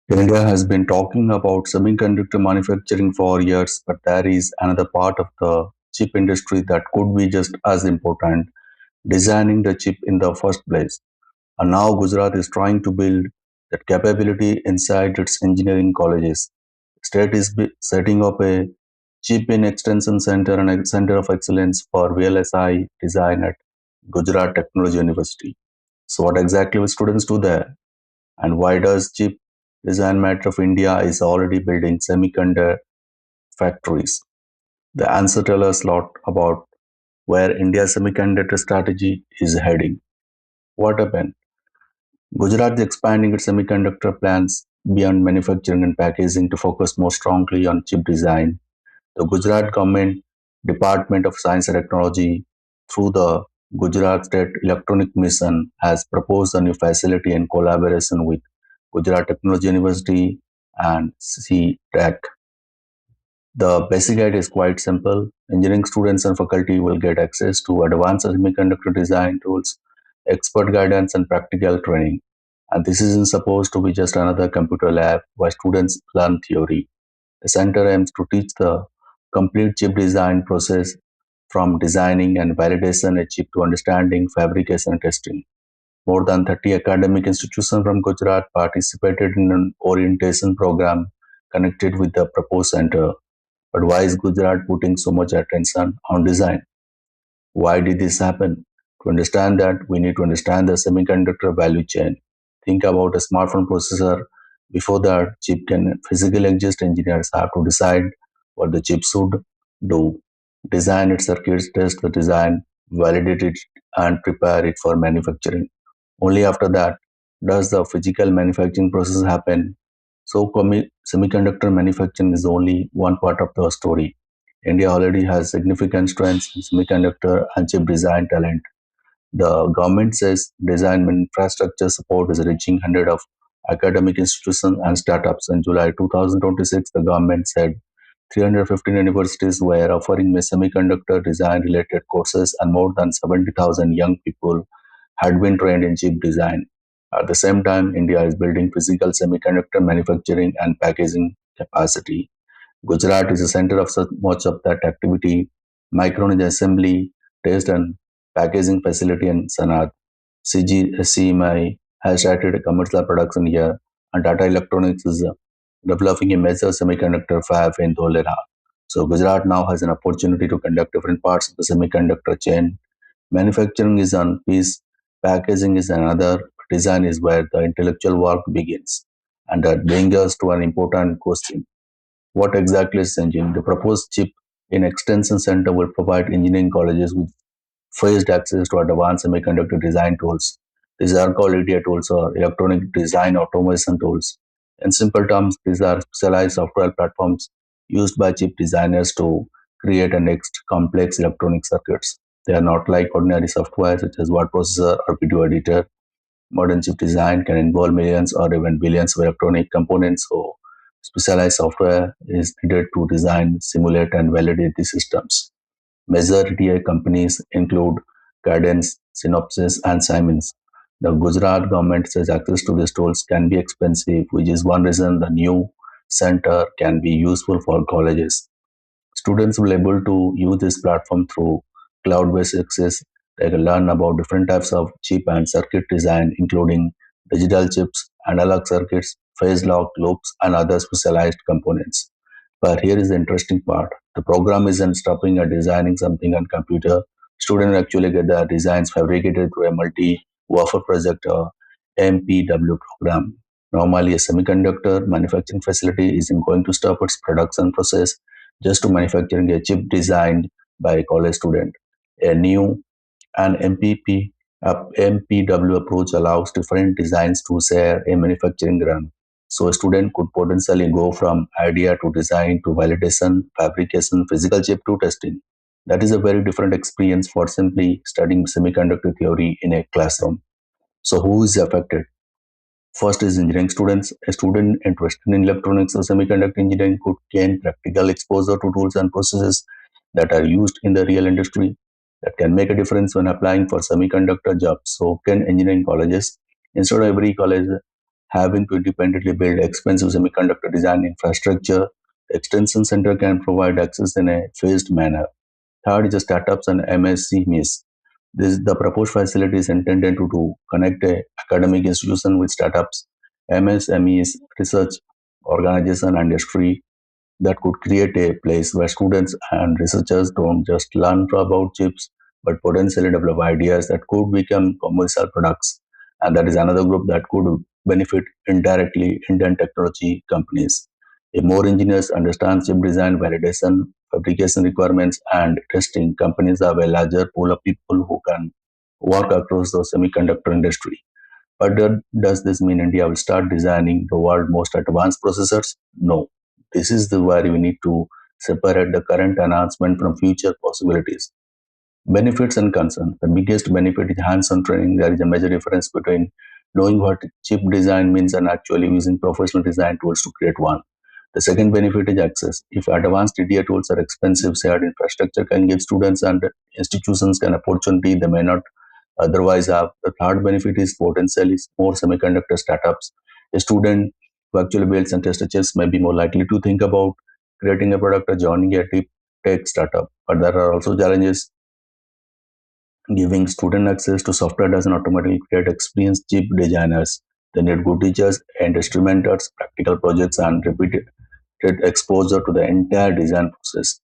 India has been talking about semiconductor manufacturing for years, but there is another part of the chip industry that could be just as important, designing the chip in the first place. And now Gujarat is trying to build that capability inside its engineering colleges. State is setting up a ChipIN Extension Center and a Center of Excellence for VLSI Design at Gujarat Technological University. So, what exactly will students do there? And why does chip design matter if India is already building semiconductor factories? The answer tells us a lot about where India's semiconductor strategy is heading. What happened? Gujarat is expanding its semiconductor plans beyond manufacturing and packaging to focus more strongly on chip design. The Gujarat Government Department of Science and Technology, through the Gujarat State Electronic Mission, has proposed a new facility in collaboration with Gujarat Technological University and CTech. The basic idea is quite simple. Engineering students and faculty will get access to advanced semiconductor design tools, expert guidance, and practical training. And this isn't supposed to be just another computer lab where students learn theory. The center aims to teach the complete chip design process from designing and validation a chip to understanding fabrication and testing. More than 30 academic institutions from Gujarat participated in an orientation program connected with the proposed center. But why is Gujarat putting so much attention on design? Why did this happen? To understand that, we need to understand the semiconductor value chain. Think about a smartphone processor. Before that chip can physically exist, engineers have to decide what the chip should do, design its circuits, test the design, validate it, and prepare it for manufacturing. Only after that does the physical manufacturing process happen. So, semiconductor manufacturing is only one part of the story. India already has significant strengths in semiconductor and chip design talent. The government says design infrastructure support is reaching hundreds of academic institutions and startups. In July 2026, the government said 315 universities were offering semiconductor design related courses, and more than 70,000 young people had been trained in chip design. At the same time, India is building physical semiconductor manufacturing and packaging capacity. Gujarat is the center of such much of that activity. Micron assembly, test and packaging facility in Sanad. CMI has started commercial production here, and Tata Electronics is developing a major semiconductor fab in Dholera. So Gujarat now has an opportunity to conduct different parts of the semiconductor chain. Manufacturing is one piece, packaging is another, design is where the intellectual work begins. And that brings us to an important question. What exactly is changing? The proposed chip in Extension Center will provide engineering colleges with phased access to advanced semiconductor design tools. These are called EDA tools or electronic design automation tools. In simple terms, these are specialized software platforms used by chip designers to create and next complex electronic circuits. They are not like ordinary software such as word processor or video editor. Modern chip design can involve millions or even billions of electronic components, so specialized software is needed to design, simulate, and validate the systems. Major EDA companies include Cadence, Synopsys, and Siemens. The Gujarat government says access to these tools can be expensive, which is one reason the new center can be useful for colleges. Students will be able to use this platform through cloud-based access. They can learn about different types of chip and circuit design, including digital chips, analog circuits, phase lock loops, and other specialized components. But here is the interesting part. The program isn't stopping at designing something on computer. Students actually get their designs fabricated through a multi-wafer project or MPW program. Normally, a semiconductor manufacturing facility isn't going to stop its production process just to manufacturing a chip designed by a college student. A new and MPW approach allows different designs to share a manufacturing run. So a student could potentially go from idea to design to validation, fabrication, physical chip to testing. That is a very different experience for simply studying semiconductor theory in a classroom. So who is affected? First is engineering students. A student interested in electronics or semiconductor engineering could gain practical exposure to tools and processes that are used in the real industry that can make a difference when applying for semiconductor jobs. So can engineering colleges. Instead of every college having to independently build expensive semiconductor design infrastructure. The Extension Center can provide access in a phased manner. Third is the startups and MSCMEs. The proposed facility is intended to connect a academic institution with startups, MSMEs, research organization, and industry that could create a place where students and researchers don't just learn about chips, but potentially develop ideas that could become commercial products. And that is another group that could benefit indirectly Indian technology companies. If more engineers understand chip design, validation, fabrication requirements, and testing, companies have a larger pool of people who can work across the semiconductor industry. But does this mean India will start designing the world's most advanced processors? No. This is where we need to separate the current announcement from future possibilities. Benefits and concerns. The biggest benefit is hands-on training. There is a major difference between knowing what chip design means and actually using professional design tools to create one. The second benefit is access. If advanced EDA tools are expensive, shared infrastructure can give students and institutions an opportunity they may not otherwise have. The third benefit is potentially more semiconductor startups. A student who actually builds and tests chips may be more likely to think about creating a product or joining a deep tech startup. But there are also challenges. Giving student access to software doesn't automatically create experienced chip designers. They need good teachers and instrumenters, practical projects, and repeated exposure to the entire design process.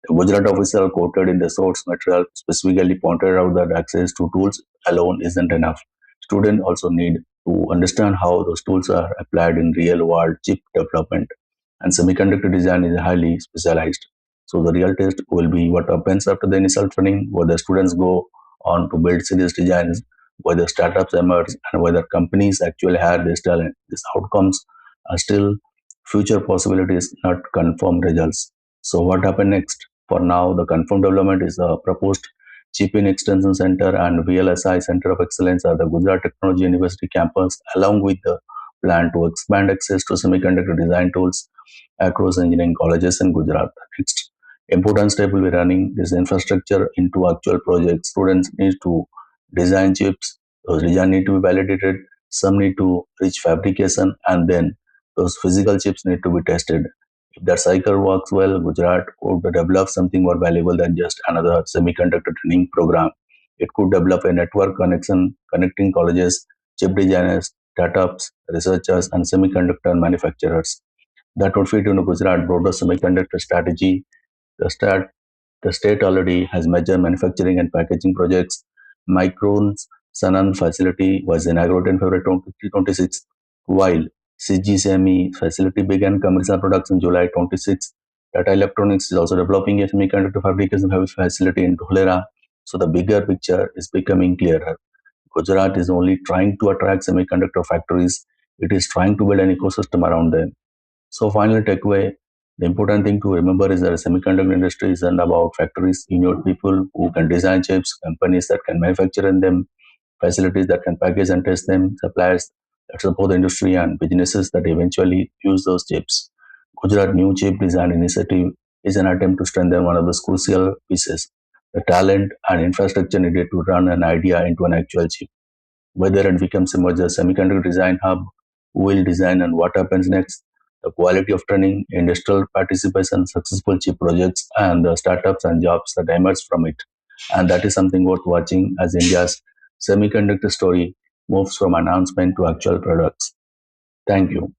The Gujarat official quoted in the source material specifically pointed out that access to tools alone isn't enough. Students also need to understand how those tools are applied in real world chip development. And semiconductor design is highly specialized. So the real test will be what happens after the initial training, whether students go on to build serious designs, whether startups emerge, and whether companies actually hire this talent. These outcomes are still future possibilities, not confirmed results. So what happened next? For now, the confirmed development is the proposed ChipIN Extension Center and VLSI Center of Excellence at the Gujarat Technological University campus, along with the plan to expand access to semiconductor design tools across engineering colleges in Gujarat. Next, important step will be running this infrastructure into actual projects. Students need to design chips. Those design need to be validated. Some need to reach fabrication, and then those physical chips need to be tested. If that cycle works well, Gujarat could develop something more valuable than just another semiconductor training program. It could develop a network connection connecting colleges, chip designers, startups, researchers, and semiconductor manufacturers. That would fit into Gujarat broader semiconductor strategy. The stat the state already has major manufacturing and packaging projects. Micron's Sanan facility was inaugurated in February 2026, while CGCME facility began commercial production in July 26. Tata Electronics is also developing a semiconductor fabrication facility in Dholera. So the bigger picture is becoming clearer. Gujarat is only trying to attract semiconductor factories. It is trying to build an ecosystem around them. So final takeaway, the important thing to remember is that the semiconductor industry isn't about factories. You need people who can design chips, companies that can manufacture in them, facilities that can package and test them, suppliers that support the industry, and businesses that eventually use those chips. Gujarat New Chip Design Initiative is an attempt to strengthen one of those crucial pieces, the talent and infrastructure needed to run an idea into an actual chip. Whether it becomes a major semiconductor design hub, who will design and what happens next, the quality of training, industrial participation, successful chip projects, and the startups and jobs that emerge from it. And that is something worth watching as India's semiconductor story moves from announcement to actual products. Thank you.